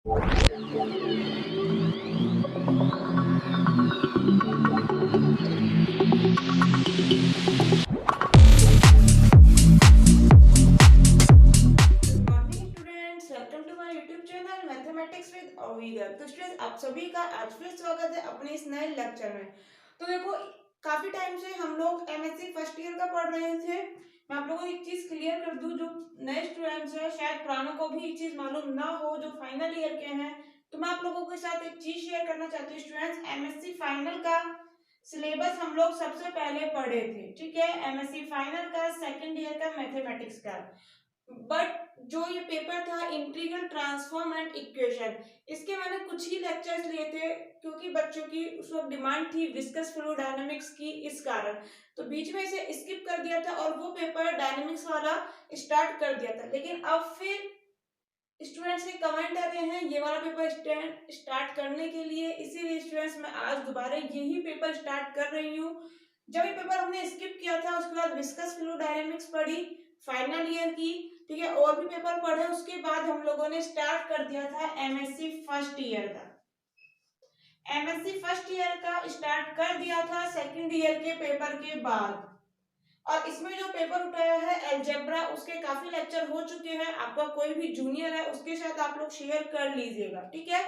Morning students, welcome to my YouTube channel mathematics with ओविगर। तो students, आप सभी का आज फिर स्वागत है अपने इस नए लेक्चर में। तो देखो, काफी टाइम से हम लोग एमएससी फर्स्ट ईयर का पढ़ रहे थे। मैं आप लोगों को एक चीज क्लियर कर दूं, जो नए स्टूडेंट्स हैं शायद पुरानों को भी एक चीज मालूम ना हो, जो फाइनल ईयर के हैं, तो मैं आप लोगों के साथ एक चीज शेयर करना चाहती हूँ। स्टूडेंट्स, एमएससी फाइनल का सिलेबस हम लोग सबसे पहले पढ़े थे, ठीक है। एमएससी फाइनल का सेकेंड ईयर का मैथमेटिक्स का, बट जो ये पेपर था इंटीग्रल ट्रांसफॉर्म एंड इक्वेशन, इसके मैंने कुछ ही लेक्चर्स लिए थे, क्योंकि बच्चों की उस वक्त डिमांड थी विस्कस फ्लूइड डायनामिक्स की, इस कारण तो बीच में इसे स्किप कर दिया था और वो पेपर डायनामिक्स वाला स्टार्ट कर दिया था। लेकिन अब फिर स्टूडेंट्स के कमेंट आ रहे हैं ये वाला पेपर स्टार्ट करने के लिए, इसीलिए स्टूडेंट्स मैं आज दोबारा यही पेपर स्टार्ट कर रही हूँ। जब ये पेपर हमने स्किप किया था उसके बाद विस्कस फ्लूइड डायनामिक्स पढ़ी फाइनल ईयर की, ठीक है, और भी पेपर पढ़े, उसके बाद हम लोगों ने स्टार्ट कर दिया था एमएससी फर्स्ट ईयर का। एमएससी फर्स्ट ईयर का स्टार्ट कर दिया था सेकंड ईयर के पेपर के बाद, और इसमें जो पेपर उठाया है अलजेब्रा, उसके काफी लेक्चर हो चुके हैं। आपका कोई भी जूनियर है उसके साथ आप लोग शेयर कर लीजिएगा, ठीक है।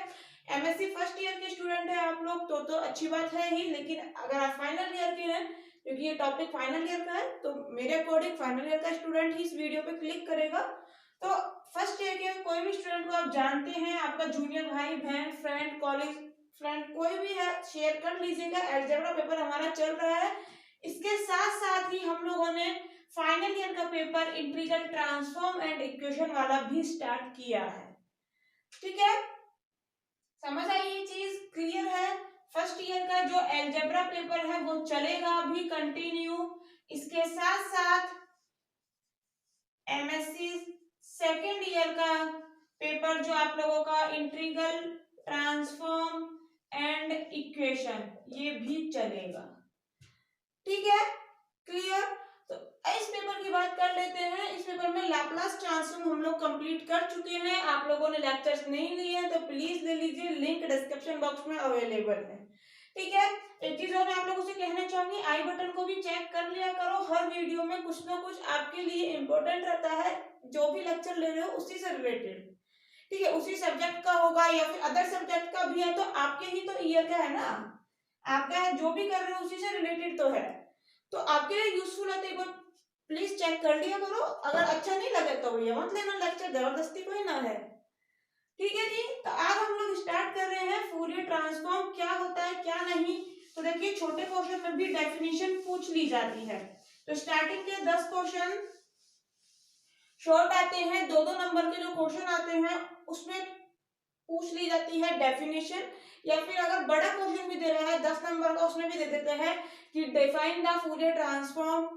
एमएससी फर्स्ट ईयर के स्टूडेंट है आप लोग तो अच्छी बात है ही, लेकिन अगर आप फाइनल ईयर के हैं, क्योंकि ये टॉपिक फाइनल ईयर का है, तो मेरे अकॉर्डिंग फाइनल ईयर का स्टूडेंट ही इस वीडियो पे क्लिक करेगा। तो फर्स्ट ईयर के कोई भी स्टूडेंट को आप जानते हैं, आपका जूनियर भाई बहन फ्रेंड कॉलेज फ्रेंड कोई भी है, शेयर कर लीजिएगा। अलजेब्रा पेपर हमारा चल रहा है, इसके साथ साथ ही हम लोगों ने फाइनल ईयर का paper integral transform and equation वाला भी स्टार्ट किया है, ठीक है। समझ आई ये चीज, क्लियर है। फर्स्ट ईयर का जो अलजेब्रा पेपर है वो चलेगा अभी कंटिन्यू। इसके साथ साथ एमएससी सेकेंड ईयर का पेपर जो आप लोगों का इंटीग्रल ट्रांसफॉर्म एंड इक्वेशन, ये भी चलेगा, ठीक है, क्लियर। तो इस पेपर की बात कर लेते हैं। इस पेपर में लैपलास ट्रांसफॉर्म हम लोग कंप्लीट कर चुके हैं। आप लोगों ने लेक्चर्स नहीं लिए हैं तो प्लीज ले लीजिए, लिंक डिस्क्रिप्शन बॉक्स में अवेलेबल है, ठीक है। एक चीज और मैं आप लोगों से कहना चाहूंगी, आई बटन को भी चेक कर लिया करो। हर वीडियो में कुछ ना कुछ आपके लिए इंपॉर्टेंट रहता है, जो भी लेक्चर ले रहे हो उसी से रिलेटेड, ठीक है। उसी सब्जेक्ट का होगा या फिर अदर सब्जेक्ट का भी है, तो आपके ही तो ईयर का है ना, आपका है, जो भी कर रहे हो उसी से रिलेटेड तो है, तो आपके लिए यूजफुल है। तो एक बार प्लीज चेक कर लिया करो। अगर अच्छा नहीं लगे तो भैया मत लेना लेक्चर, जबरदस्ती कोई ना है, ठीक है जी। तो आज हम लोग स्टार्ट कर रहे हैं फूरियर ट्रांसफॉर्म क्या होता है क्या नहीं। तो देखिए, छोटे क्वेश्चन में भी डेफिनेशन पूछ ली जाती है। तो स्टार्टिंग के 10 क्वेश्चन शॉर्ट आते हैं, दो दो नंबर के जो क्वेश्चन आते हैं उसमें पूछ ली जाती है डेफिनेशन, या फिर अगर बड़ा क्वेश्चन भी दे रहा है 10 नंबर का, उसमें भी दे देते हैं कि define the Fourier transform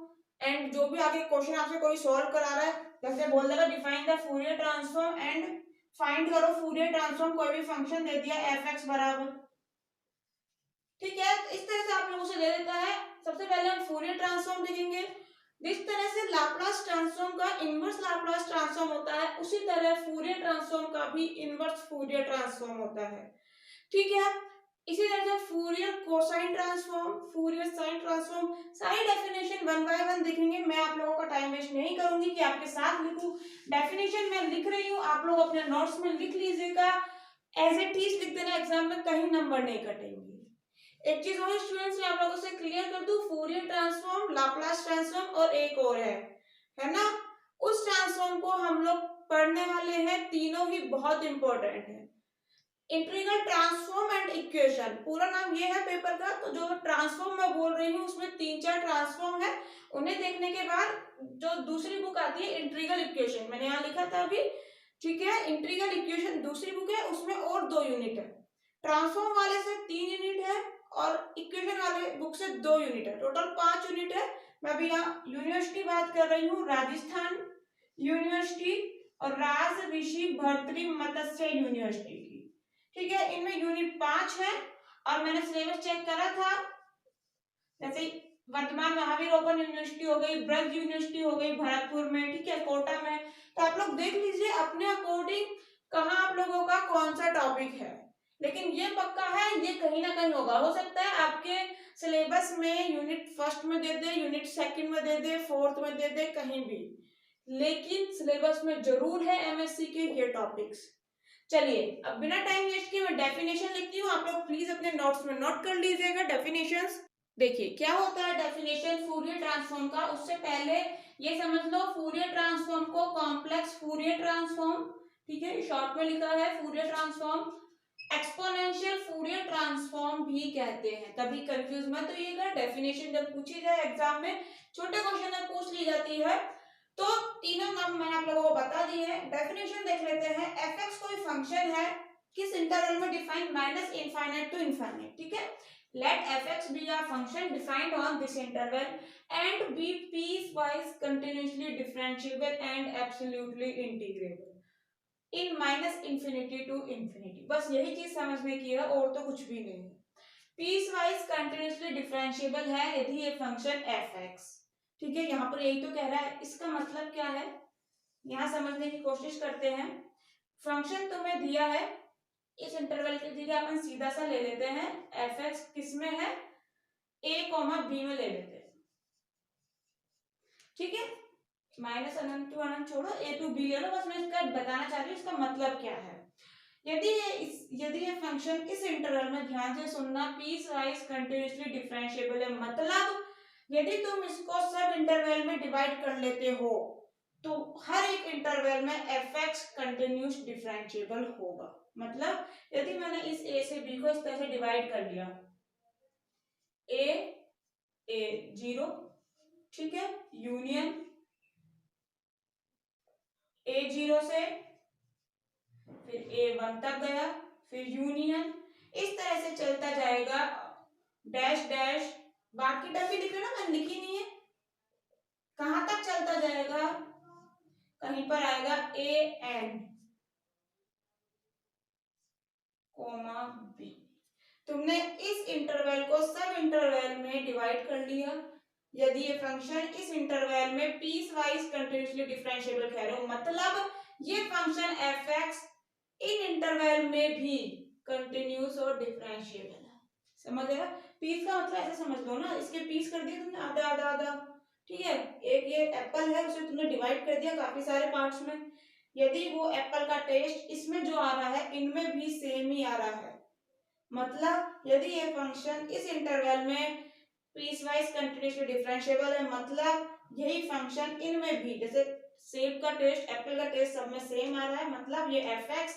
and, जो भी आगे क्वेश्चन आपसे कोई सॉल्व करा रहा है, जैसे बोल देगा define the Fourier transform and find करो फूरियर ट्रांसफॉर्म, कोई भी फंक्शन दे दिया एफ एक्स बराबर, ठीक है। तो इस तरह से आप लोगों से दे देता है। सबसे पहले हम फूरियर ट्रांसफॉर्म देखेंगे। जिस तरह से लाप्लास ट्रांसफॉर्म का इनवर्स लाप्लास ट्रांसफॉर्म होता है, उसी तरह फूरियर ट्रांसफॉर्म का भी इनवर्स फूरियर ट्रांसफॉर्म होता है, ठीक है। इसी तरह से Fourier cosine transform, Fourier sine transform, सारी डेफिनेशन वन बाय वन देखेंगे। मैं आप लोगों का टाइम वेस्ट नहीं करूंगी कि आपके साथ लिखूं, डेफिनेशन मैं लिख रही हूं, आप लोग अपने नोट्स में लिख लीजिएगा, एज इट इज लिख देना, एग्जाम में कहीं नंबर नहीं कटेंगे। एक चीज और स्टूडेंट्स मैं आप लोगों से क्लियर कर दूं, फूरियर ट्रांसफॉर्म, लाप्लास ट्रांसफॉर्म और एक और है ना, उस ट्रांसफॉर्म को हम लोग पढ़ने वाले हैं। तीनों ही बहुत इंपॉर्टेंट है। इंटीग्रल ट्रांसफॉर्म एंड इक्वेशन, पूरा नाम ये है पेपर का। तो जो ट्रांसफॉर्म मैं बोल रही हूँ उसमें 3-4 ट्रांसफॉर्म है, उन्हें देखने के बाद जो दूसरी बुक आती है इंटीग्रल इक्वेशन, मैंने यहाँ लिखा था अभी, ठीक है। इंटीग्रल इक्वेशन दूसरी बुक है, उसमें और 2 यूनिट है। ट्रांसफॉर्म वाले से 3 यूनिट है और इक्वेशन वाले बुक से 2 यूनिट है, टोटल 5 यूनिट है। मैं अभी यहाँ यूनिवर्सिटी बात कर रही हूँ, राजस्थान यूनिवर्सिटी और राज ऋषि भर्तृ मत्स्य यूनिवर्सिटी की, ठीक है। इनमें यूनिट 5 है और मैंने सिलेबस चेक करा था, जैसे वर्तमान महावीर ओपन यूनिवर्सिटी हो गई, ब्रज यूनिवर्सिटी हो गई भरतपुर में, ठीक है, कोटा में। तो आप लोग देख लीजिए अपने अकॉर्डिंग कहाँ आप लोगों का कौन सा टॉपिक है, लेकिन ये पक्का है ये कहीं ना कहीं होगा। हो सकता है आपके सिलेबस में यूनिट फर्स्ट में दे दे, यूनिट सेकंड में दे दे, फोर्थ में दे दे, कहीं भी, लेकिन सिलेबस में जरूर है एमएससी के ये टॉपिक्स। चलिए अब बिना टाइम वेस्ट किए मैं डेफिनेशन लिखती हूँ, आप लोग प्लीज अपने नोट्स में नोट कर लीजिएगा डेफिनेशंस। देखिए क्या होता है डेफिनेशन फूरियर ट्रांसफॉर्म का। उससे पहले ये समझ लो फूरियर ट्रांसफॉर्म को कॉम्प्लेक्स फूरियर ट्रांसफॉर्म, ठीक है, शॉर्ट में लिखा है Fourier transform, exponential Fourier transform भी कहते हैं। कभी कंफ्यूज मत होइएगा, डेफिनेशन जब पूछी जाए एग्जाम में, छोटे क्वेश्चन में पूछ ली जाती है, तो तीनों नाम मैंने आप लोगों को बता दिए हैं। डेफिनेशन देख लेते हैं। एफ एक्स कोई फंक्शन है किस इंटरवल में defined, minus infinite to infinite, ठीक है। Let f x be a function defined on this interval and be piecewise continuously differentiable and absolutely integrable in minus infinity to infinity. बस यही चीज समझने की है और तो कुछ भी नहीं है। पीस वाइज कंटिन्यूअसली डिफरेंशिएबल है यदि ये फंक्शन एफ एक्स, ठीक है, यहाँ पर यही तो कह रहा है। इसका मतलब क्या है, यहाँ समझने की कोशिश करते हैं। फंक्शन तुम्हें दिया है इस इंटरवल के जगह अपन सीधा सा ले लेते हैं, एफ एक्स किस में है, ए कॉमा बी में ले लेते हैं, ठीक है। माइनस अनंत टू अनंत छोड़ो, ए टू बी ले लो, बस मैं इसका बताना चाह रही हूँ इसका मतलब क्या है। यदि ये फंक्शन इस इंटरवल में, ध्यान से सुनना, पीस वाइज कंटिन्यूअसली डिफरेंशिएबल है, मतलब यदि तुम इसको सब इंटरवल में डिवाइड कर लेते हो तो हर एक इंटरवल में एफ एक्स कंटिन्यूस डिफरेंशिएबल होगा। मतलब यदि मैंने इस ए से बी को इस तरह से डिवाइड कर लिया, ए ए जीरो, ठीक है, यूनियन ए जीरो से फिर ए वन तक गया, फिर यूनियन, इस तरह से चलता जाएगा, डैश डैश, बाकी टर्म भी लिख रहे ना, मैंने लिखी नहीं है, कहां तक चलता जाएगा, कहीं पर आएगा ए एन कोमा बी। तुमने इस इंटरवल को सब इंटरवल में डिवाइड कर लिया। यदि ये फंक्शन इस इंटरवल में पीस वाइज कंटिन्यूअसली डिफरेंशिएबल कह रहे हो, मतलब ये फंक्शन एफ एक्स इन इंटरवल में भी कंटिन्यूअस और डिफरेंशिएबल है। समझ गया, पीस का मतलब ऐसे समझ लो ना, इसके पीस कर दिए तुमने आधा आधा आधा, ठीक है। एक ये एप्पल है उसे तुमने डिवाइड कर दिया काफी सारे पार्ट्स में, यदि वो एप्पल का टेस्ट इसमें जो आ रहा है इनमें भी सेम ही आ रहा है, मतलब यदि ये फंक्शन इस इंटरवल में पीस वाइज कंटिन्यूअसली डिफरेंशिएबल है, मतलब यही फंक्शन इनमें भी, जैसे सेब का टेस्ट एप्पल का टेस्ट सब में सेम आ रहा है, मतलब ये एफ एक्स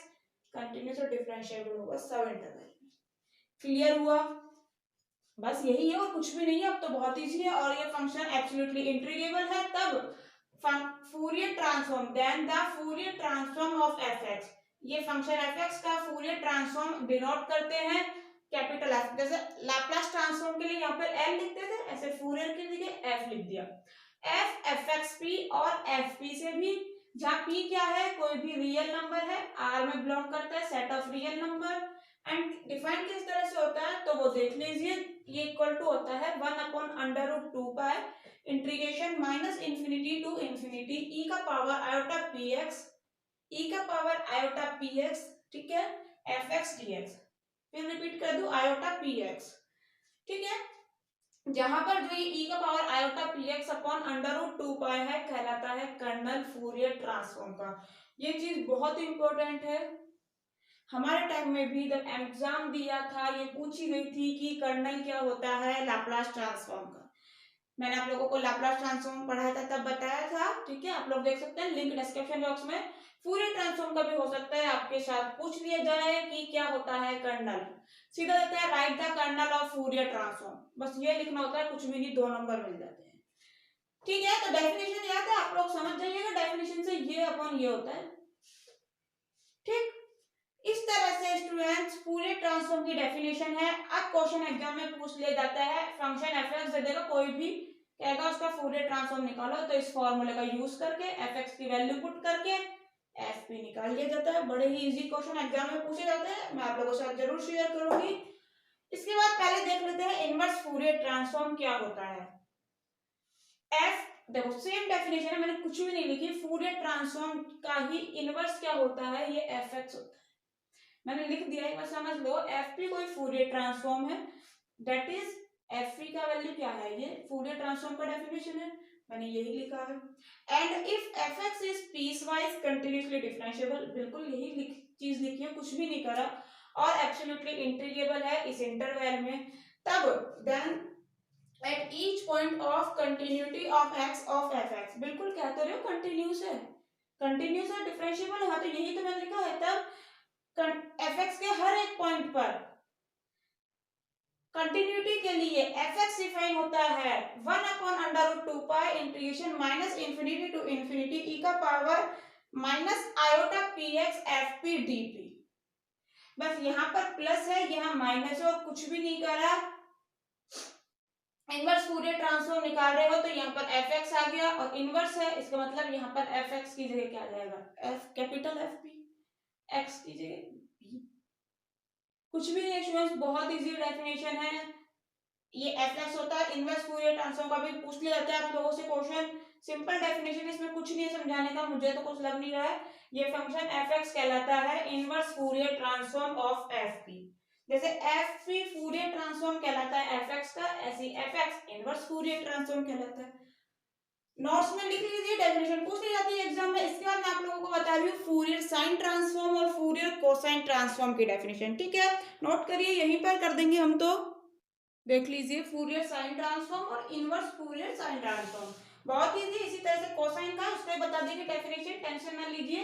कंटिन्यूअस और डिफरेंशिएबल होगा सब इंटरवल में। क्लियर हुआ, बस यही है और कुछ भी नहीं है। अब तो बहुत इजी है, और ये फंक्शन एब्सोल्युटली इंटीग्रेबल है, तब Fourier transform, then the Fourier transform of f x, ये फंक्शन एफ एक्स का फूरियर ट्रांसफॉर्म डिनोट करते हैं कैपिटल एफ, जैसे लाप्लास ट्रांसफॉर्म के लिए यहाँ पर एल लिखते थे, ऐसे फूरियर के लिए एफ लिख दिया। एफ एफ एक्स पी और एफ पी से भी, जहाँ पी क्या है, कोई भी रियल नंबर है, आर में बिलोंग करता है, set of real number, and define किस तरह से होता है तो वो देख लीजिए। ये इक्वल टू होता है 1/√2 integration minus infinity to infinity E का power iota P X, E का पावर आयोटा पी एक्स, ठीक है, एफ एक्स डी एक्स, फिर रिपीट कर दू आयोटा पी एक्स, ठीक है। जहां पर जो ये ई का power iota P x upon √2 है कहलाता है कर्नल फूरियर ट्रांसफॉर्म का। ये चीज बहुत इंपॉर्टेंट है, हमारे टाइम में भी जब एग्जाम दिया था ये पूछी गई थी कि कर्नल क्या होता है लाप्लास ट्रांसफॉर्म का। मैंने आप लोगों को लाप्लास ट्रांसफॉर्म पढ़ाया था तब बताया था, ठीक है, आप लोग देख सकते हैं लिंक डिस्क्रिप्शन बॉक्स में। फूरियर ट्रांसफॉर्म का भी हो सकता है आपके साथ पूछ लिया जाए कि क्या होता है कर्नल, सीधा देता है right the kernel of Fourier transform, बस ये लिखना होता है, कुछ भी नहीं, 2 नंबर मिल जाते हैं, ठीक है। तो डेफिनेशन याद है, आप लोग समझ जाइएगा, डेफिनेशन से ये अपॉन ये होता है, ठीक। इस तरह से स्टूडेंट्स पूरे ट्रांसफॉर्म की डेफिनेशन है। अब क्वेश्चन एग्जाम में पूछ लिया जाता है, फंक्शन एफ एक्स दे देगा, कोई भी कहेगा उसका फूरियर ट्रांसफॉर्म निकालो, तो इस फॉर्मूले का यूज करके एफ एक्स की वैल्यू पुट करके एफ पी निकाल लिया जाता है। बड़े ही इजी क्वेश्चन एग्जाम में पूछे जाते हैं, मैं आप लोगों के साथ जरूर शेयर करूंगी। इसके बाद पहले देख लेते हैं इनवर्स फूरियर ट्रांसफॉर्म क्या होता है। एफ देखो सेम डेफिनेशन है, मैंने कुछ भी नहीं लिखी, फूरियर ट्रांसफॉर्म का ही इनवर्स क्या होता है, ये एफ एक्स होता है, मैंने लिख दिया है, बस समझ लो एफ पी कोई फूरियर ट्रांसफॉर्म है, दैट इज एफ पी का वैल्यू क्या है, ये फूरियर ट्रांसफॉर्म का डेफिनेशन है, मैंने यही लिखा है। And if F x is peace wise continuously differentiable, बिल्कुल यही चीज लिखी है, कुछ भी नहीं करा, और एब्सोल्युटली इंटीग्रेबल है इस इंटरवल में, तब then at each point of continuity of x of f x, बिल्कुल कह तो रहे हो कंटिन्यूस है, कंटिन्यूस है, डिफरेंशिएबल है, हाँ तो यही तो मैंने लिखा है, तब एफ एक्स के हर एक पॉइंट पर कंटिन्यूटी के लिए एफ एक्स डिफाइन होता है 1/√2 integration minus infinity to infinity E का power minus iota P X F P D P, बस यहाँ पर प्लस है, यहाँ माइनस है, और कुछ भी नहीं करा, इनवर्स फूरियर ट्रांसफॉर्म निकाल रहे हो तो यहाँ पर एफ एक्स आ गया, और इनवर्स है इसका मतलब यहाँ पर एफ एक्स की जगह क्या आ जाएगा, F capital F P, x की जगह पी, कुछ भी नहीं स्टूडेंट्स, बहुत इजी डेफिनेशन है, ये एफ एक्स होता है, इनवर्स फूरियर ट्रांसफॉर्म का भी पूछ लिया जाता है आप लोगों से क्वेश्चन, सिंपल डेफिनेशन, इसमें कुछ नहीं है समझाने का, मुझे तो कुछ लग नहीं रहा है, ये फंक्शन एफ एक्स कहलाता है inverse Fourier transform of F P, जैसे एफ पी फूरियर ट्रांसफॉर्म कहलाता है एफ एक्स का, ऐसे F x inverse Fourier transform कहलाता है। नोट्स में लिख लीजिए, डेफिनेशन पूछ ली जाती है एग्जाम में। इसके बाद मैं आप लोगों को बता रही हूँ फूरियर साइन ट्रांसफॉर्म और फूरियर कोसाइन ट्रांसफॉर्म की डेफिनेशन, ठीक है, नोट करिए, यहीं पर कर देंगे हम तो, देख लीजिए फूरियर साइन ट्रांसफॉर्म और इनवर्स फूरियर साइन ट्रांसफॉर्म, बहुत इजी, इसी तरह से कोसाइन का उसको बता देंगे डेफिनेशन, टेंशन ना लीजिए।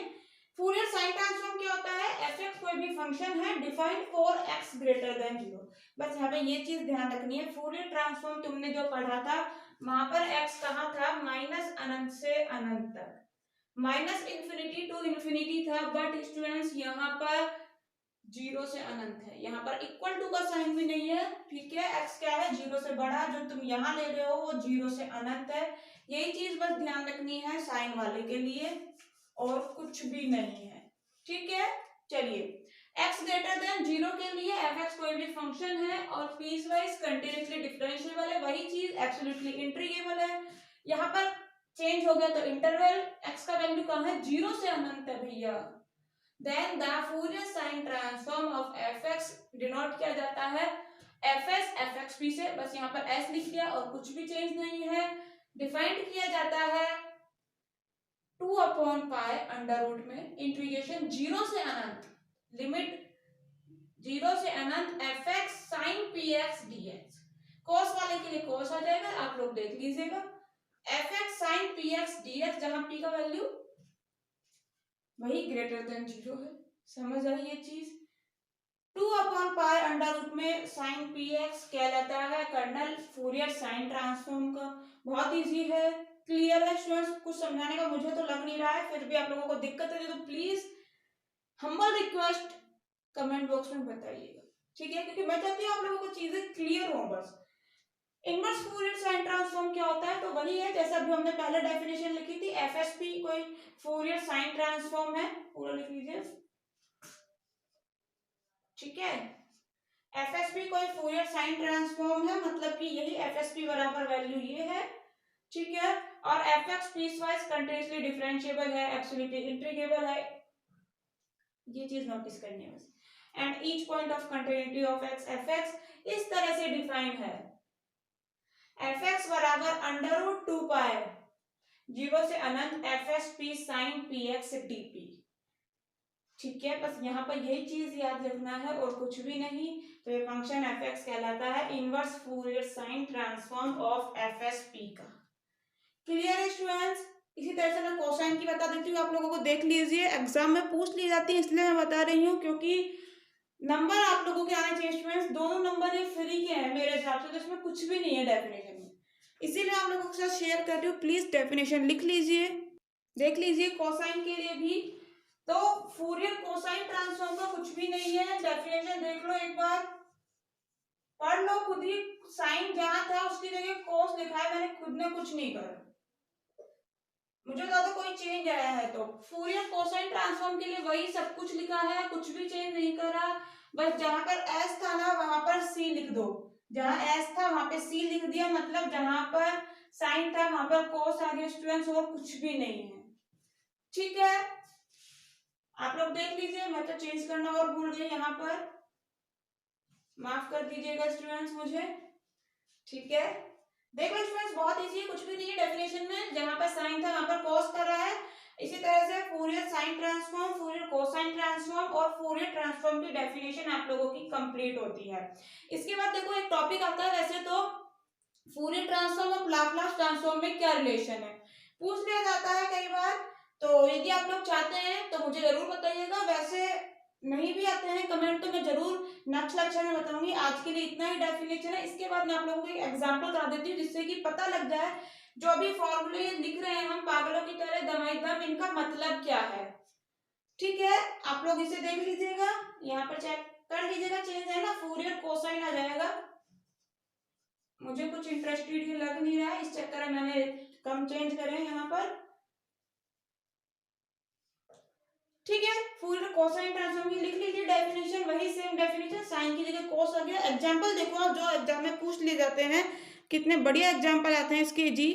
फूरियर साइन ट्रांसफॉर्म क्या होता है, एफ एक्स कोई भी फंक्शन है defined for x greater than 0, बस यहाँ पे ये चीज ध्यान रखनी है, फूरियर ट्रांसफॉर्म तुमने जो पढ़ा था वहां पर एक्स कहाँ था, माइनस अनंत से अनंत तक, माइनस इंफिनिटी टू इंफिनिटी था, बट स्टूडेंट्स यहाँ पर 0 से अनंत है, यहाँ पर इक्वल टू का साइन भी नहीं है, ठीक है, एक्स क्या है 0 से बड़ा, जो तुम यहाँ ले रहे हो वो 0 से अनंत है, यही चीज बस ध्यान रखनी है साइन वाले के लिए, और कुछ भी नहीं है, ठीक है। चलिए x ग्रेटर देन 0 के लिए एफ एक्स कोई भी फंक्शन है और पीस वाइज कंटिन्यूसली डिफरेंशिएबल है, वही चीज एब्सोल्युटली इंटीग्रेबल है, यहाँ पर चेंज हो गया तो इंटरवल x का वैल्यू कहाँ है, 0 से अनंत है भैया, then the Fourier sine transform of f x denote किया जाता है f s f x p से, बस यहाँ पर s लिख दिया और कुछ भी चेंज नहीं है, डिफाइंड किया जाता है 2/π में इंटीग्रेशन 0 से अनंत, लिमिट 0 से अनंत F x sine P x D X, cos वाले के लिए कोस आ जाएगा, आप लोग देख लीजिएगा, f x sine P x D x, जहां पी का वैल्यू वही ग्रेटर देन 0 है, समझ आई ये चीज, 2/π में साइन पी एक्स कहलाता है कर्नल फूरियर साइन ट्रांसफॉर्म का, बहुत इजी है, क्लियर है स्टूडेंट्स, कुछ समझाने का मुझे तो लग नहीं रहा है, फिर भी आप लोगों को दिक्कत है तो please humble request comment box में बताइएगा, ठीक है, क्योंकि मैं चाहती हूँ आप लोगों को चीजें क्लियर हो बस। इनवर्स फूरियर साइन ट्रांसफॉर्म क्या होता है, तो वही है जैसा अभी हमने पहले डेफिनेशन लिखी थी, एफएसपी कोई फूरियर साइन ट्रांसफॉर्म है, पूरा लिख लीजिए, ठीक है, एफएसपी कोई फूरियर साइन ट्रांसफॉर्म है, मतलब कि यही एफएसपी बराबर वैल्यू ये है, ठीक है, और f x piecewise continuously differentiable है, एब्सोल्युटली इंटीग्रेबल है, ये चीज नोटिस करनी है बस, and each point of continuity of x f x इस तरह से डिफाइन है, एफ एक्स बराबर √2π 0 से अनंत F S P sine P x D P, ठीक है, बस यहाँ पर यही चीज याद रखना है और कुछ भी नहीं, तो ये फंक्शन एफ एक्स कहलाता है inverse Fourier sine transform of F S P का, क्लियर है स्टूडेंट्स। इसी तरह से मैं कोसाइन की बता देती हूँ, आप लोगों को देख लीजिए, एग्जाम में पूछ ली जाती है इसलिए मैं बता रही हूँ, क्योंकि नंबर आप लोगों के आने चाहिए स्टूडेंट्स, दोनों नंबर ये फ्री के हैं मेरे हिसाब से, तो इसमें कुछ भी नहीं है डेफिनेशन में, इसीलिए आप लोगों के साथ शेयर कर रही हूँ, प्लीज डेफिनेशन लिख लीजिए, देख लीजिए कोसाइन के लिए भी, तो फूरियर कोसाइन ट्रांसफॉर्म का कुछ भी नहीं है, डेफिनेशन देख लो एक बार, पढ़ लो खुद ही, साइन जहां था उसकी जगह कोस लिखा है, मैंने खुद ने कुछ नहीं करा, मुझे ज्यादा कोई चेंज आया है तो फूरियर कोसाइन ट्रांसफॉर्म के लिए वही सब कुछ लिखा है, कुछ भी चेंज नहीं करा, बस जहां पर एस था ना वहां पर सी लिख दो, जहां एस था वहां पे सी लिख दिया, मतलब जहां पर साइन था, वहां पर कोस आ गया स्टूडेंट्स, और कुछ भी नहीं है। ठीक है, आप लोग देख लीजिए, मैं तो चेंज करना और भूल गई यहाँ पर, माफ कर दीजिएगा स्टूडेंट्स मुझे। ठीक है, देख लो स्टूडेंट्स, बहुत इजी है, कुछ भी नहीं है। डेफिनेशन में जहां पर साइन था वहां पर कॉस कर रहा है। इसी तरह से Fourier sine transform, Fourier cosine transform और फूरियर ट्रांसफॉर्म की डेफिनेशन आप लोगों की कंप्लीट होती है। इसके बाद देखो एक टॉपिक आता है, वैसे तो फूरियर ट्रांसफॉर्म और लाप्लास ट्रांसफॉर्म में क्या रिलेशन है, पूछ लिया जाता है कई बार। तो यदि आप लोग चाहते हैं तो मुझे जरूर बताइएगा, वैसे नहीं भी आते हैं कमेंट तो मैं जरूर नेक्स्ट लेक्चर में बताऊंगी। आज के लिए इतना ही डेफिनेशन है। इसके बाद मैं आप लोगों को एक एग्जांपल करा देती हूँ, जिससे कि पता लग जाए जो अभी फॉर्मूले लिख रहे हैं हम पागलों की तरह दमादम, इनका मतलब क्या है। ठीक है, आप लोग इसे देख लीजिएगा, यहाँ पर चेक कर लीजिएगा, चेंज है ना, फूरियर कोसाइन आ जाएगा। मुझे कुछ इंटरेस्टेड लग नहीं रहा है, इस चक्कर में मैंने कम चेंज करे यहाँ पर। ठीक है, फूरियर कोसाइन ट्रांसफॉर्म की लिख लीजिए डेफिनेशन, वही सेम डेफिनेशन, साइन की जगह कोस आ गया। एग्जांपल देखो आप, जो एग्जाम में पूछ लिए जाते हैं, कितने बढ़िया एग्जांपल आते हैं इसके जी।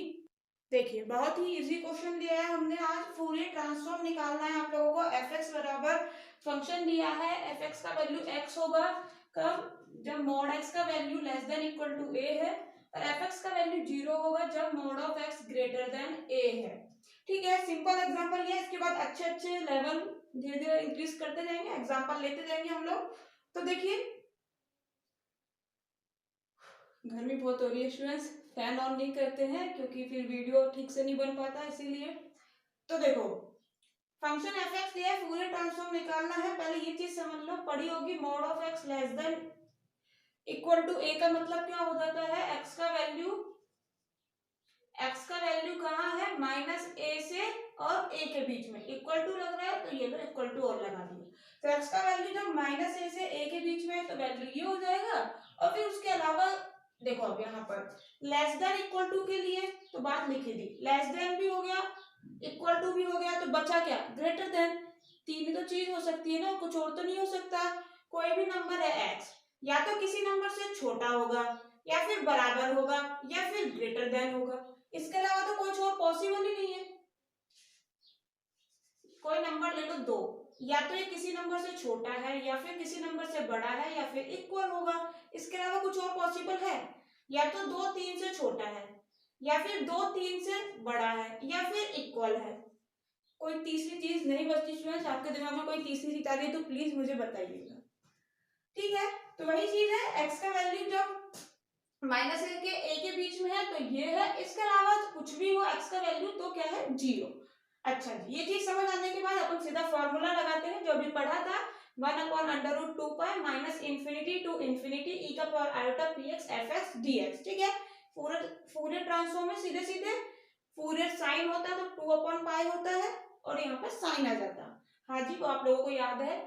देखिए बहुत ही इजी क्वेश्चन दिया है हमने आज, फूरियर ट्रांसफॉर्म निकालना है आप लोगों को। fx बराबर फंक्शन दिया है, fx का वैल्यू x होगा कब, जब मोड x का value less than equal to a है, और fx का वैल्यू 0 होगा जब mod of x greater than a है। ठीक है, सिंपल एग्जांपल ये। इसके बाद अच्छे अच्छे लेवल धीरे धीरे इंक्रीज करते जाएंगे, एग्जांपल लेते जाएंगे हम लोग। तो देखिए, गर्मी बहुत हो रही है स्टूडेंट्स, फैन ऑन नहीं करते हैं क्योंकि फिर वीडियो ठीक से नहीं बन पाता, इसीलिए। तो देखो, फंक्शन एफ एक्स दिया है, फूरियर ट्रांसफॉर्म निकालना है। पहले ये चीज समझ लो, पढ़ी होगी, mod of X less than equal to A का मतलब क्या हो जाता है, एक्स का वैल्यू कहाँ है, माइनस ए से और ए के बीच में, इक्वल टू लग रहा है तो ये लो इक्वल टू और लगा दिया। तो एक्स का वैल्यू जब माइनस ए से ए के बीच में है तो वैल्यू ये हो जाएगा। और फिर उसके अलावा देखो अब यहाँ पर लेस देन इक्वल टू के लिए तो बात लिखी दी, लेस देन भी हो गया, इक्वल टू भी हो गया, तो बचा क्या, ग्रेटर देन। तीन ही तो चीज हो सकती है ना, कुछ और तो नहीं हो सकता। कोई भी नंबर है एक्स, या तो किसी नंबर से छोटा होगा, या फिर बराबर होगा, या फिर ग्रेटर देन होगा, इसके अलावा तो कुछ और पॉसिबल ही नहीं है। कोई नंबर ले लो दो, या तो ये किसी नंबर से छोटा है, या फिर किसी नंबर से बड़ा है, या फिर इक्वल होगा, इसके अलावा कुछ और पॉसिबल है, या तो दो तीन से छोटा है, या फिर दो तीन से बड़ा है, या फिर इक्वल है। कोई तीसरी चीज नहीं बचती स्टूडेंट्स, आपके दिमाग में कोई तीसरी चीज आ रही है तो प्लीज मुझे बताइएगा। ठीक है, तो वही चीज है, एक्स का वैल्यू जब माइनस ए के बीच में है तो ये है, इसके अलावा कुछ भी हो एक्स का वैल्यू तो क्या है, 0। अच्छा जी, ये चीज समझ आने के बाद अपन सीधा फॉर्मूला लगाते हैं जो अभी पढ़ा था, 1/√2π minus infinity to infinity E का power iota px fx dx। ठीक है, फूरियर ट्रांसफॉर्म में सीधे सीधे फूरियर साइन होता है तो 2/π होता है, और यहाँ पे साइन आ जाता है। हाँ जी, वो आप लोगों को याद है,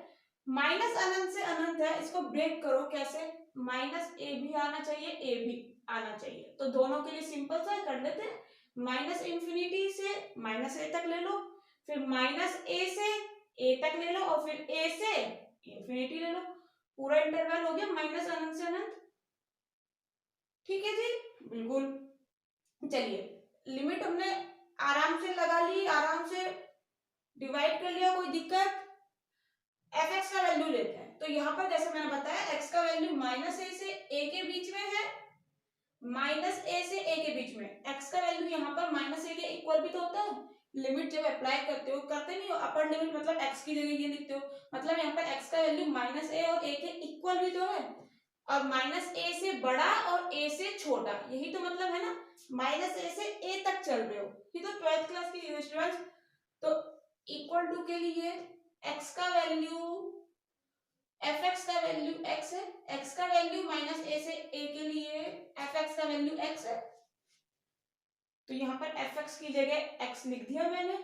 माइनस अनंत से अनंत है, इसको ब्रेक करो कैसे, माइनस ए भी आना चाहिए, ए भी आना चाहिए, तो दोनों के लिए सिंपल सा कर लेते हैं, माइनस इंफिनिटी से माइनस ए तक ले लो, फिर माइनस ए से ए तक ले लो, और फिर ए से इंफिनिटी ले लो, पूरा इंटरवल हो गया माइनस अनंत से अनंत। ठीक है जी, बिल्कुल। चलिए, लिमिट हमने आराम से लगा ली, आराम से डिवाइड कर लिया, कोई दिक्कत। एफ एक्स का वैल्यू लेते हैं, तो यहाँ पर जैसे मैंने बताया एक्स का वैल्यू माइनस ए से ए के बीच में है, माइनस ए से ए के बीच में, एक्स का वैल्यू यहाँ पर माइनस ए के इक्वल भी तो होता है। लिमिट जब अप्लाई करते हो, करते नहीं हो, अपर लिमिट मतलब एक्स की जगह ये लिखते हो, मतलब यहाँ पर एक्स का वैल्यू माइनस ए और ए के इक्वल भी तो है, और माइनस ए से बड़ा और ए से छोटा, यही तो मतलब है ना, माइनस ए से ए तक चल रहे हो, ये तो 12th क्लास की स्टूडेंट्स। तो इक्वल टू के लिए एक्स का वैल्यू, एफ एक्स का वैल्यू एक्स है, एक्स का वैल्यू माइनस ए से ए के लिए एफ एक्स का वैल्यू एक्स है, तो यहां पर एफ एक्स की जगह एक्स लिख दिया मैंने,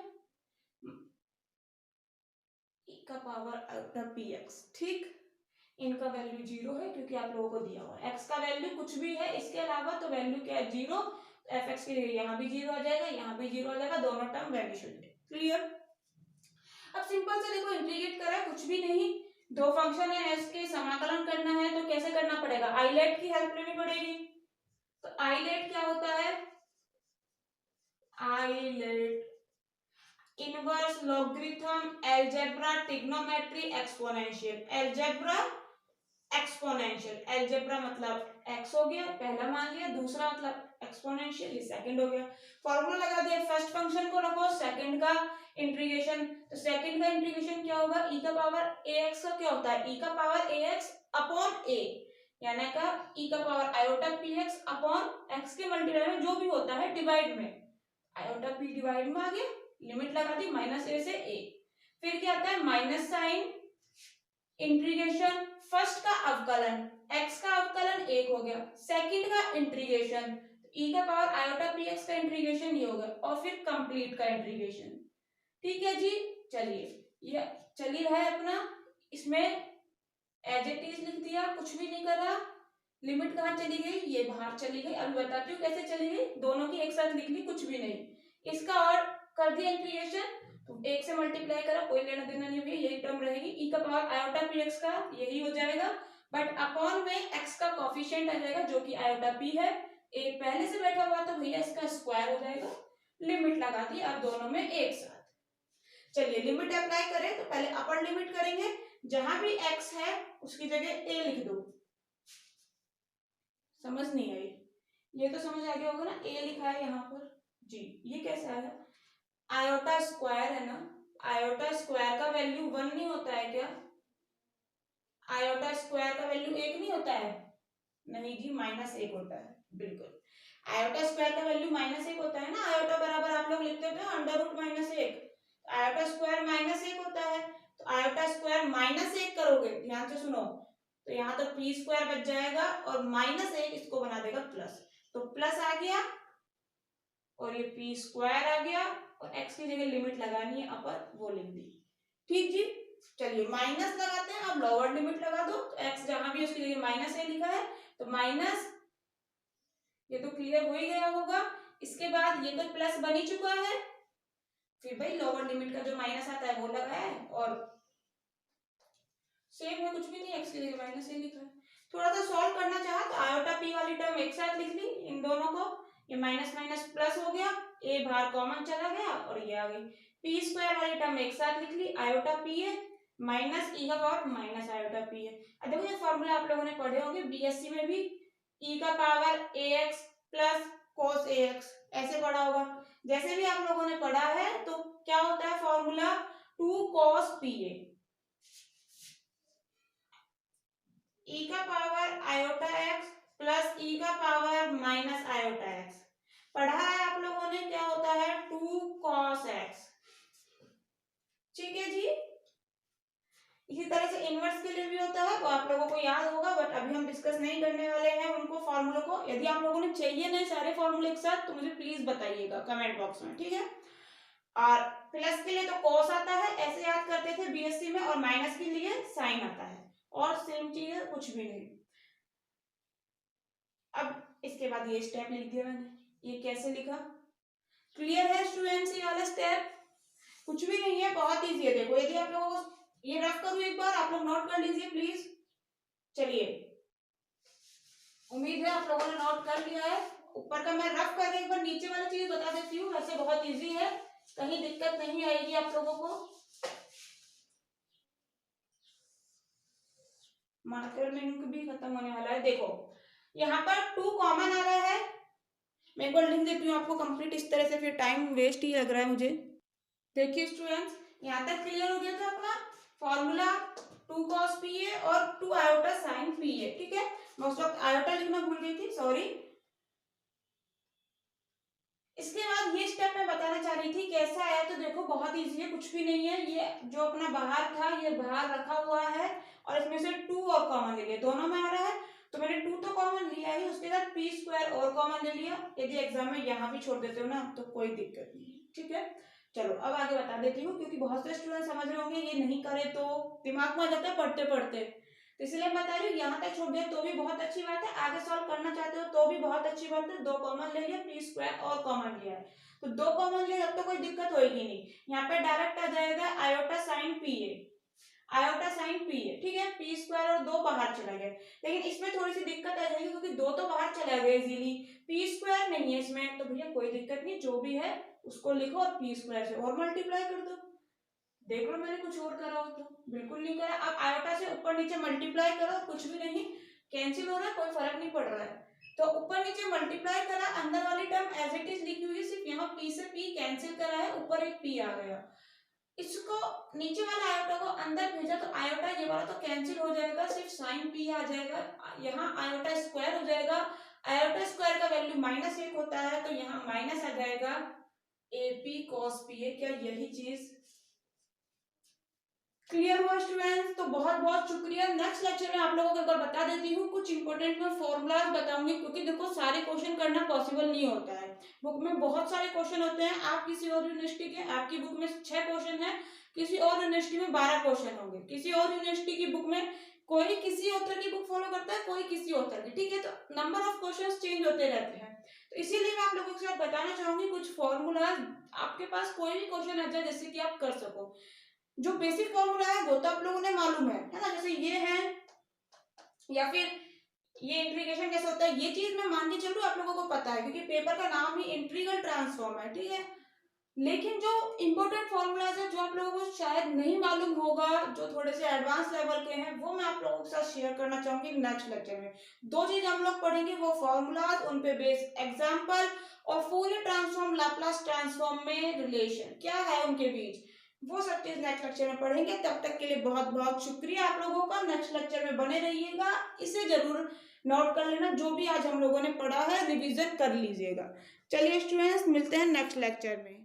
e का पावर अल्फा पी एक्स। ठीक, इनका वैल्यू 0 है क्योंकि आप लोगों को दिया हुआ है, एक्स का वैल्यू कुछ भी है इसके अलावा तो वैल्यू क्या है, 0, एफ एक्स की जगह यहाँ भी 0 आ जाएगा, यहाँ भी 0 आ जाएगा, दोनों टर्म वैनिश हो जाएंगे। क्लियर। अब सिंपल से देखो, इंटीग्रेट करा है, कुछ भी नहीं, दो फंक्शन है, इसके समाकलन करना है तो कैसे करना पड़ेगा, आइलेट की हेल्प लेनी पड़ेगी। तो आइलेट क्या होता है, ILATE, inverse, logarithm, algebra, trigonometry, exponential. Algebra, exponential. Algebra मतलब x हो गया, पहला मान लिया, दूसरा मतलब एक्सपोनेंशियल, ये सेकंड हो गया। फॉर्मूला लगा दिया, फर्स्ट फंक्शन को रखो, सेकंड का इंटीग्रेशन, तो सेकंड का इंटीग्रेशन क्या होगा, e का पावर ax का क्या होता है, e का पावर ax अपॉन a, यानी का e का power iota px upon x के मल्टीप्लाई में जो भी होता है डिवाइड में, आयोटा p डिवाइड में आ गया, लिमिट लगा दी माइनस a से a, फिर क्या आता है माइनस साइन, इंटीग्रेशन, फर्स्ट का अवकलन, x का अवकलन 1 हो गया, सेकंड का इंटीग्रेशन e का पावर आयोटा px का इंटीग्रेशन ये हो गया, और फिर कंप्लीट का इंटीग्रेशन। ठीक है जी, चलिए ये चली रहा है अपना, इसमें एज इट इज लिख दिया, कुछ भी नहीं करा। लिमिट कहाँ चली गई, ये बाहर चली गई, अभी बताती हूँ कैसे चली गई, दोनों की एक साथ लिख ली, कुछ भी नहीं। इसका और कर दिया इंटीग्रेशन, तो एक से मल्टीप्लाई करा, कोई लेना देना नहीं हुई, यही टर्म रहेगी, e का पावर आयोटा px का यही हो जाएगा, बट अपॉन में x का कोफिशिएंट आ जाएगा जो कि आयोटा p है, एक पहले से बैठा हुआ तो भैया इसका स्क्वायर हो जाएगा, लिमिट लगा दी अब दोनों में एक साथ। चलिए लिमिट अप्लाई करें, तो पहले अपर लिमिट करेंगे, जहां भी x है उसकी जगह a लिख दो, समझ नहीं आई, ये तो समझ आ गया होगा ना, a लिखा है यहाँ पर जी, ये कैसे आया, आयोटा स्क्वायर है ना, आयोटा स्क्वायर का वैल्यू 1 नहीं होता है क्या, आयोटा स्क्वायर का वैल्यू 1 नहीं होता है, नहीं जी -1 होता है, बिल्कुल आयोटा स्क्वायर का वैल्यू -1 होता है ना, आयोटा बराबर आप लोग लिखते थे अंडर रूट -1, आयोटा स्क्वायर -1 होता है, तो आयोटा स्क्वायर -1 करोगे, ध्यान से सुनो, तो यहाँ तो p स्क्वायर बच जाएगा और -1 इसको बना देगा प्लस, तो प्लस आ गया और ये p स्क्वायर आ गया, और x की जगह लिमिट लगानी है अपर, वो लिख दी। ठीक जी, चलिए माइनस लगाते हैं, अब लोअर लिमिट लगा दो, तो x जहां भी उसकी जगह -a लिखा है, तो माइनस, ये तो क्लियर हो ही गया होगा, इसके बाद ये तो प्लस बन ही चुका है, फिर भाई लोअर लिमिट का जो माइनस आता है वो लगा है, और सेम है, कुछ भी नहीं, x की जगह -a लिखा है। थोड़ा सा सॉल्व करना चाहा तो आयोटा p वाली टर्म एक साथ लिख ली, इन दोनों को, ये माइनस माइनस प्लस हो गया, a बाहर कॉमन चला गया और ये आ गई, p स्क्वायर वाली टर्म एक साथ लिख ली, आयोटा p है माइनस e का पावर माइनस आयोटा p है। अब देखो ये फॉर्मूला आप लोगों ने पढ़े होंगे बीएससी में भी, e का power ax plus cos ax ऐसे पढ़ा होगा, जैसे भी आप लोगों ने पढ़ा है, तो क्या होता है फॉर्मूला 2 cos pa, e का power iota x plus e का पावर माइनस आयोटा x, पढ़ा है आप लोगों ने, क्या होता है 2 cos x। ठीक है जी, इसी तरह से इनवर्स के लिए भी होता है, वो आप लोगों को याद होगा, बट अभी हम डिस्कस नहीं करने वाले हैं उनको फॉर्मूलों को। यदि आप लोगों ने चाहिए नहीं सारे फॉर्मूले एक साथ, तो मुझे प्लीज बताइएगा कमेंट बॉक्स में, ठीक है। और प्लस के लिए तो कॉस आता है, ऐसे याद करते थे बीएससी में, और माइनस के लिए साइन आता है, और सेम चीज है, कुछ भी नहीं। अब इसके बाद ये स्टेप लिख दिया मैंने, ये कैसे लिखा, क्लियर है स्टूडेंट्स, ये वाला स्टेप कुछ भी नहीं है, बहुत इजी है। देखो यदि आप लोगों को ये रफ करूं एक बार, आप लोग नोट कर लीजिए प्लीज। चलिए, उम्मीद है आप लोगों ने नोट कर लिया है। ऊपर का मैं रफ करके एक बार नीचे वाली चीज बता देती हूँ, वैसे बहुत इजी है, कहीं दिक्कत नहीं आएगी आप लोगों को। मार्कर में इंक भी खत्म होने वाला है। देखो यहाँ पर 2 कॉमन आ रहा है, मैं एक बार लिख देती हूँ आपको कंप्लीट इस तरह से, फिर टाइम वेस्ट ही लग रहा है मुझे। देखिए स्टूडेंट्स, यहाँ तक क्लियर हो गया था अपना फॉर्मूला 2 cos pa और 2 आयोटा साइन pa, ठीक है। मैं उस वक्त आयोटा लिखना भूल गई थी, सॉरी। इसके बाद ये स्टेप मैं बताना चाह रही थी कैसा आया, तो देखो बहुत इजी है, कुछ भी नहीं है, ये जो अपना बाहर था ये बाहर रखा हुआ है, और इसमें से 2 और कॉमन ले लिया, दोनों में आ रहा है, तो मैंने 2 तो कॉमन लिया ही, उसके बाद p स्क्वायर और कॉमन ले लिया। यदि एग्जाम में यहाँ भी छोड़ देते हो ना तो कोई दिक्कत नहीं है, ठीक है। चलो अब आगे बता देती हूँ, क्योंकि बहुत से स्टूडेंट समझ रहे होंगे ये नहीं करे तो दिमाग में आ जाता है पढ़ते पढ़ते, तो इसलिए मैं बता रही हूँ, यहाँ तक छोड़ दिया तो भी बहुत अच्छी बात है, आगे सॉल्व करना चाहते हो तो भी बहुत अच्छी बात है। 2 कॉमन ले लिया, p स्क्वायर और कॉमन लिया है, तो 2 कॉमन लिया, अब तो कोई दिक्कत होगी नहीं, यहाँ पे डायरेक्ट आ जाएगा iota sine pa, iota sine pa, ठीक है। p स्क्वायर और 2 बाहर चला गया, लेकिन इसमें थोड़ी सी दिक्कत आ जाएगी, क्योंकि 2 तो बाहर चला गया इजीली, p स्क्वायर नहीं है इसमें, तो भैया कोई दिक्कत नहीं, जो भी है उसको लिखो और पी स्क्वायर से और मल्टीप्लाई कर दो। देख लो मैंने कुछ और करा हो तो, बिल्कुल नहीं करा। अब आयोटा से ऊपर नीचे मल्टीप्लाई करो, कुछ भी नहीं, कैंसिल हो रहा है, कोई फर्क नहीं पड़ रहा है। तो ऊपर नीचे मल्टीप्लाई करा, अंदर वाली टर्म एज इट इज लिखी हुई है, सिर्फ यहाँ पी से पी कैंसिल करा है, ऊपर एक पी आ गया। इसको नीचे वाला आयोटा को अंदर भेजा तो आयोटा ये वाला तो कैंसिल हो जाएगा, सिर्फ साइन पी आ जाएगा। यहाँ आयोटा स्क्वायर हो जाएगा, आयोटा स्क्वायर का वैल्यू -1 होता है, तो यहाँ माइनस आ जाएगा AP cos PA। क्या यही चीज क्लियर हुआ स्टूडेंट्स? तो बहुत बहुत शुक्रिया। नेक्स्ट लेक्चर में आप लोगों को एक बार बता देती हूँ, कुछ इंपॉर्टेंट मैं फॉर्मूलाज बताऊंगी, क्योंकि देखो सारे क्वेश्चन करना पॉसिबल नहीं होता है, बुक में बहुत सारे क्वेश्चन होते हैं। आप किसी और यूनिवर्सिटी के, आपकी बुक में 6 क्वेश्चन है, किसी और यूनिवर्सिटी में 12 क्वेश्चन होंगे, किसी और यूनिवर्सिटी की बुक में कोई किसी ऑथर की बुक फॉलो करता है, कोई किसी ऑथर की, ठीक है, तो नंबर ऑफ क्वेश्चंस चेंज होते रहते हैं। तो इसीलिए मैं आप लोगों के साथ बताना चाहूंगी कुछ फॉर्मूलाज, आपके पास कोई भी क्वेश्चन आ जाए जिससे कि आप कर सको। जो बेसिक फॉर्मूला है वो तो आप लोगों ने मालूम है ना, जैसे ये है, या फिर ये इंटीग्रेशन कैसे होता है, ये चीज मैं मान के चल रही हूँ आप लोगों को पता है, क्योंकि पेपर का नाम ही इंटीग्रल ट्रांसफॉर्म है, ठीक है। लेकिन जो इंपॉर्टेंट फॉर्मूलाज है, जो आप लोगों को शायद नहीं मालूम होगा, जो थोड़े से एडवांस लेवल के हैं, वो मैं आप लोगों के साथ शेयर करना चाहूंगी नेक्स्ट लेक्चर में। 2 चीज हम लोग पढ़ेंगे, वो फॉर्मूलाज, उन पे बेस एग्जाम्पल, और फोरियर ट्रांसफॉर्म, लाप्लास ट्रांसफॉर्म में रिलेशन क्या है उनके बीच, वो सब चीज नेक्स्ट लेक्चर में पढ़ेंगे। तब तक के लिए बहुत बहुत शुक्रिया आप लोगों का। नेक्स्ट लेक्चर में बने रहिएगा, इसे जरूर नोट कर लेना, जो भी आज हम लोगों ने पढ़ा है रिवीजन कर लीजिएगा। चलिए स्टूडेंट्स, मिलते हैं नेक्स्ट लेक्चर में।